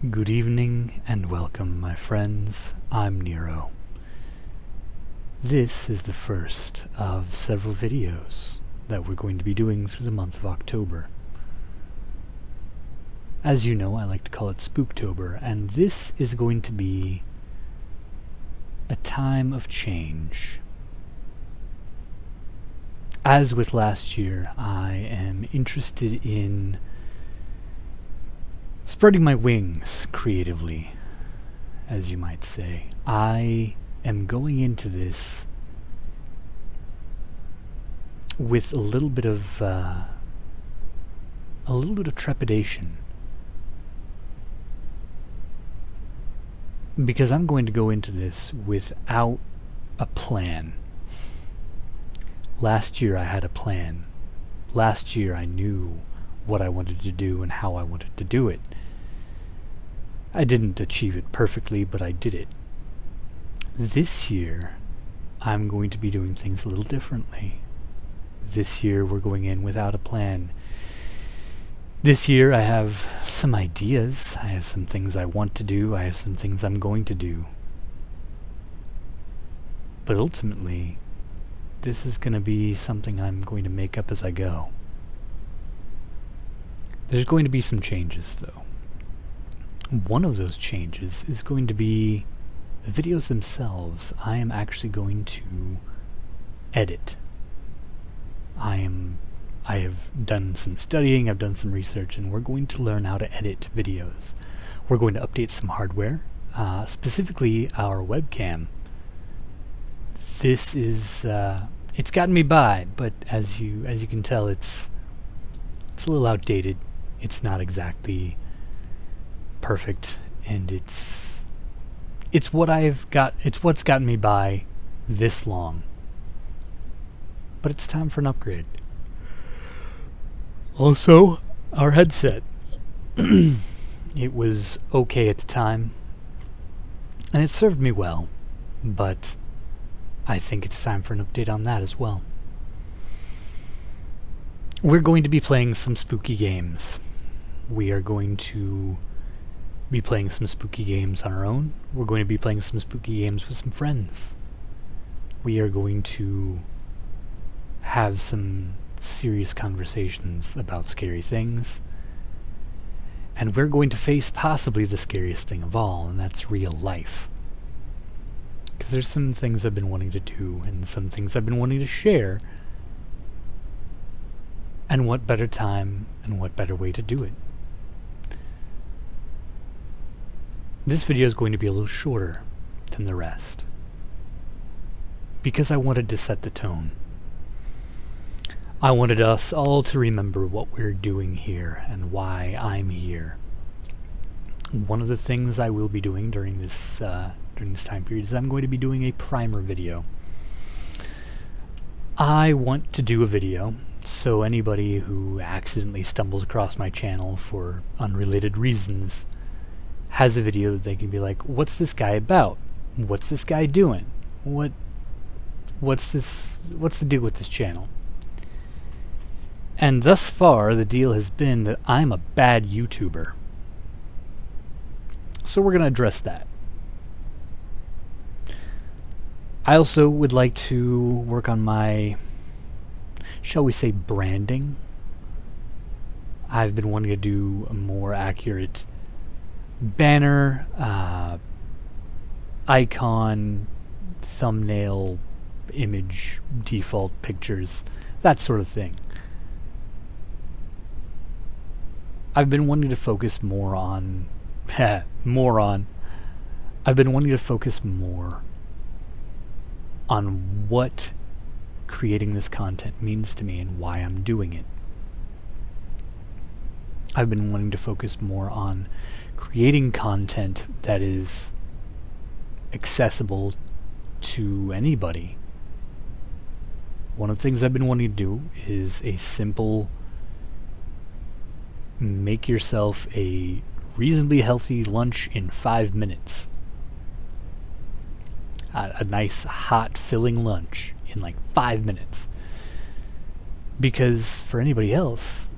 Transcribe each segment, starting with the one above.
Good evening and welcome, my friends. I'm Nero. This is the first of several videos that we're going to be doing through the month of October. As you know, I like to call it Spooktober, and this is going to be a time of change. As with last year, I am interested in spreading my wings creatively, as you might say. I am going into this with a little bit of trepidation, because I'm going to go into this without a plan. Last year I had a plan. Last year I knew what I wanted to do and how I wanted to do it. I didn't achieve it perfectly, but I did it. This year, I'm going to be doing things a little differently. This year, we're going in without a plan. This year, I have some ideas. I have some things I want to do. I have some things I'm going to do. But ultimately, this is going to be something I'm going to make up as I go. There's going to be some changes, though. One of those changes is going to be the videos themselves. I am actually going to edit. I have done some studying, I've done some research, and we're going to learn how to edit videos. We're going to update some hardware, specifically our webcam. This is it's gotten me by, but as you can tell, it's a little outdated. It's not exactly perfect, and it's what's gotten me by this long. But it's time for an upgrade. Also, our headset. It was okay at the time, and it served me well, but I think it's time for an update on that as well. We're going to be playing some spooky games. We are going to be playing some spooky games on our own. We're going to be playing some spooky games with some friends. We are going to have some serious conversations about scary things. And we're going to face possibly the scariest thing of all, and that's real life. Because there's some things I've been wanting to do, and some things I've been wanting to share. And what better time, and what better way to do it? This video is going to be a little shorter than the rest, because I wanted to set the tone. I wanted us all to remember what we're doing here and why I'm here. One of the things I will be doing during this time period is I'm going to be doing a primer video. I want to do a video so anybody who accidentally stumbles across my channel for unrelated reasons has a video that they can be like, what's this guy about? What's this guy doing? What's the deal with this channel? And thus far, the deal has been that I'm a bad YouTuber. So we're going to address that. I also would like to work on my, shall we say, branding. I've been wanting to do a more accurate banner, icon, thumbnail, image, default pictures, that sort of thing. I've been wanting to focus more on I've been wanting to focus more on what creating this content means to me and why I'm doing it. I've been wanting to focus more on creating content that is accessible to anybody. One of the things I've been wanting to do is a simple, make yourself a reasonably healthy lunch in 5 minutes. A nice, hot, filling lunch in like 5 minutes. Because for anybody else,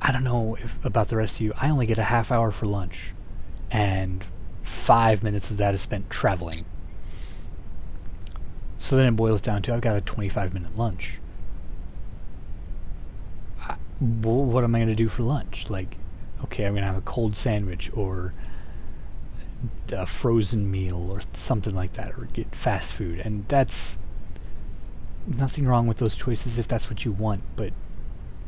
I don't know about the rest of you, I only get a half hour for lunch. and 5 minutes of that is spent traveling. So then it boils down to I've got a 25-minute lunch. What am I going to do for lunch? Like, okay, I'm going to have a cold sandwich or a frozen meal or something like that, or get fast food. And that's nothing wrong with those choices if that's what you want, but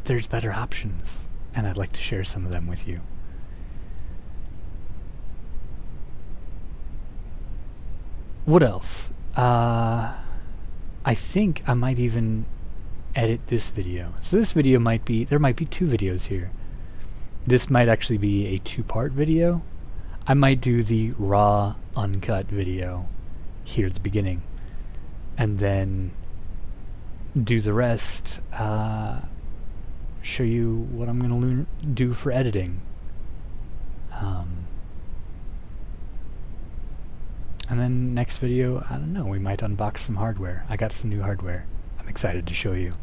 there's better options, and I'd like to share some of them with you. What else? I think I might even edit this video. So this video there might be 2 videos here. This might actually be a 2-part video. I might do the raw, uncut video here at the beginning, and then do the rest, show you what I'm going to do for editing. And then next video, I don't know, we might unbox some hardware. I got some new hardware I'm excited to show you.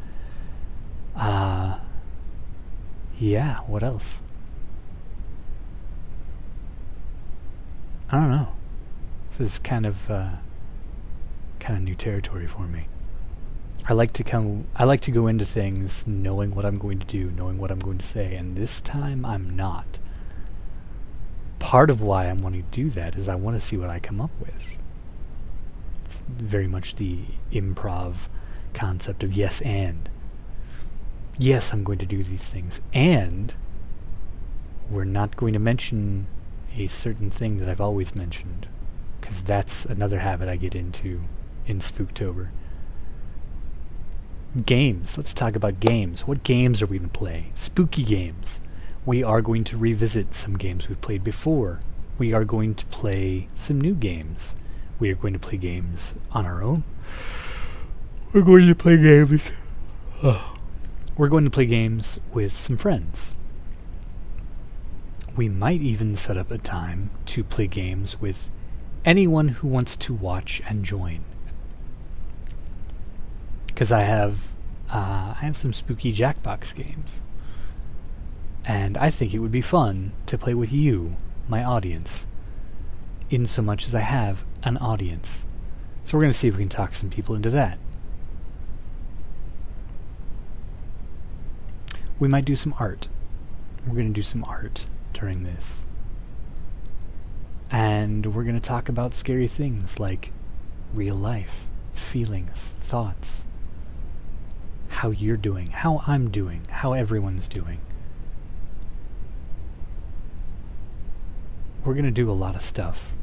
Yeah, what else? I don't know. This is kind of new territory for me. I like to go into things knowing what I'm going to do, knowing what I'm going to say, and this time I'm not. Part of why I'm wanting to do that is I want to see what I come up with. It's very much the improv concept of yes and. Yes, I'm going to do these things, and we're not going to mention a certain thing that I've always mentioned, because that's another habit I get into in Spooktober. Games. Let's talk about games. What games are we going to play? Spooky games. We are going to revisit some games we've played before. We are going to play some new games. We are going to play games on our own. We're going to play games. We're going to play games with some friends. We might even set up a time to play games with anyone who wants to watch and join. Because I have some spooky Jackbox games. And I think it would be fun to play with you, my audience, in so much as I have an audience. So we're going to see if we can talk some people into that. We might do some art. We're going to do some art during this. And we're going to talk about scary things like real life, feelings, thoughts, how you're doing, how I'm doing, how everyone's doing. We're going to do a lot of stuff.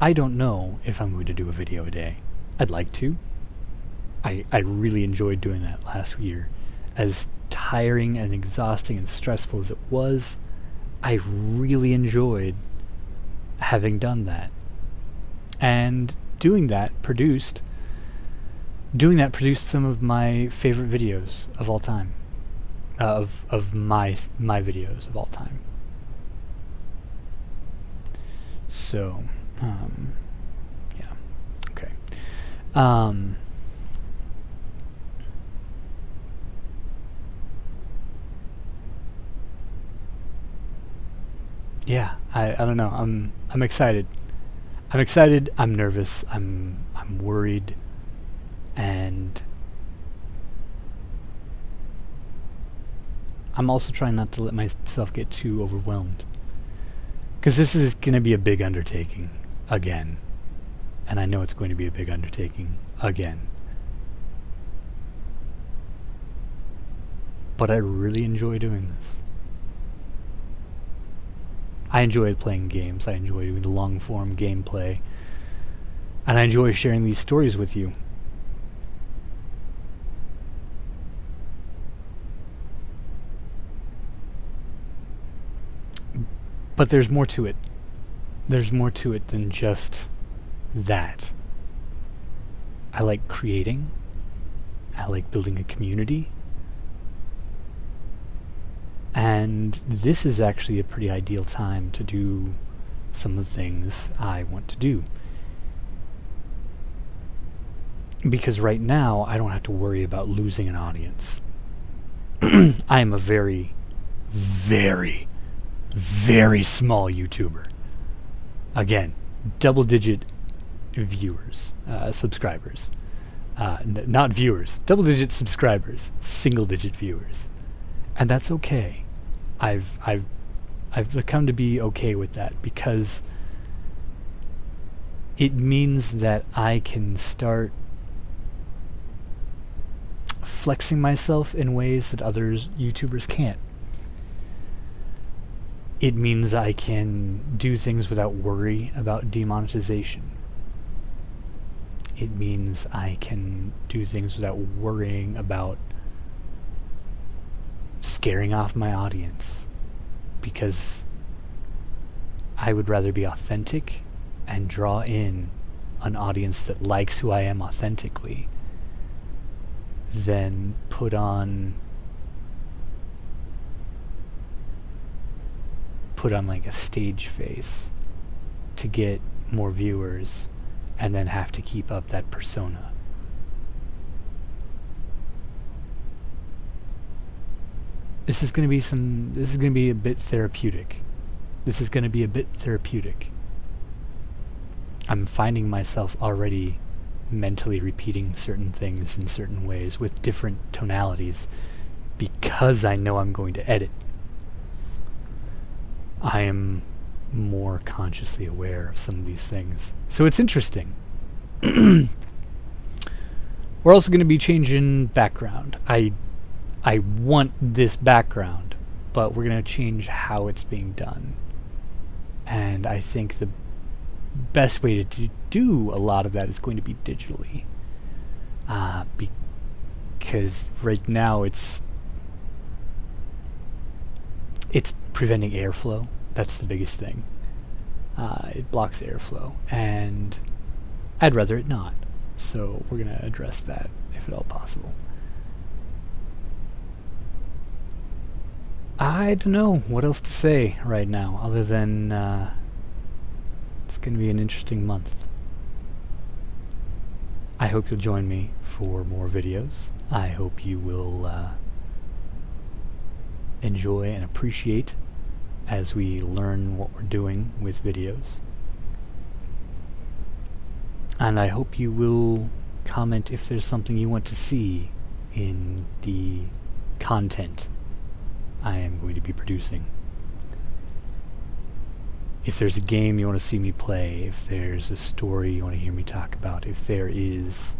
I don't know if I'm going to do a video a day. I'd like to. I really enjoyed doing that last year. As tiring and exhausting and stressful as it was, I really enjoyed having done that. And doing that produced some of my favorite videos of all time. Of my videos of all time. So, yeah, okay. Yeah, I don't know. I'm excited. I'm excited. I'm nervous. I'm worried, and I'm also trying not to let myself get too overwhelmed. Because this is going to be a big undertaking again. And I know it's going to be a big undertaking again. But I really enjoy doing this. I enjoy playing games. I enjoy doing the long-form gameplay. And I enjoy sharing these stories with you. But there's more to it. There's more to it than just that. I like creating. I like building a community. And this is actually a pretty ideal time to do some of the things I want to do. Because right now, I don't have to worry about losing an audience. I am a very, very, very small YouTuber. Again, double-digit viewers, subscribers. Not viewers, double-digit subscribers, single-digit viewers. And that's okay. I've come to be okay with that, because it means that I can start flexing myself in ways that other YouTubers can't. It means I can do things without worry about demonetization. It means I can do things without worrying about scaring off my audience, because I would rather be authentic and draw in an audience that likes who I am authentically than put on like a stage face to get more viewers and then have to keep up that persona. This is going to be a bit therapeutic. I'm finding myself already mentally repeating certain things in certain ways with different tonalities because I know I'm going to edit. I am more consciously aware of some of these things. So it's interesting. We're also going to be changing background. I want this background, but we're going to change how it's being done. And I think the best way to do a lot of that is going to be digitally. Because right now it's preventing airflow. That's the biggest thing. It blocks airflow, and I'd rather it not. So we're going to address that if at all possible. I don't know what else to say right now other than it's going to be an interesting month. I hope you'll join me for more videos. I hope you will enjoy and appreciate as we learn what we're doing with videos. And I hope you will comment if there's something you want to see in the content I am going to be producing. If there's a game you want to see me play, if there's a story you want to hear me talk about, if there's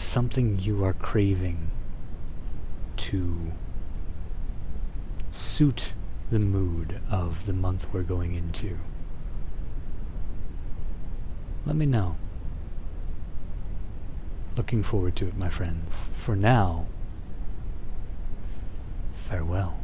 something you are craving to suit the mood of the month we're going into, let me know. Looking forward to it, my friends. For now, farewell.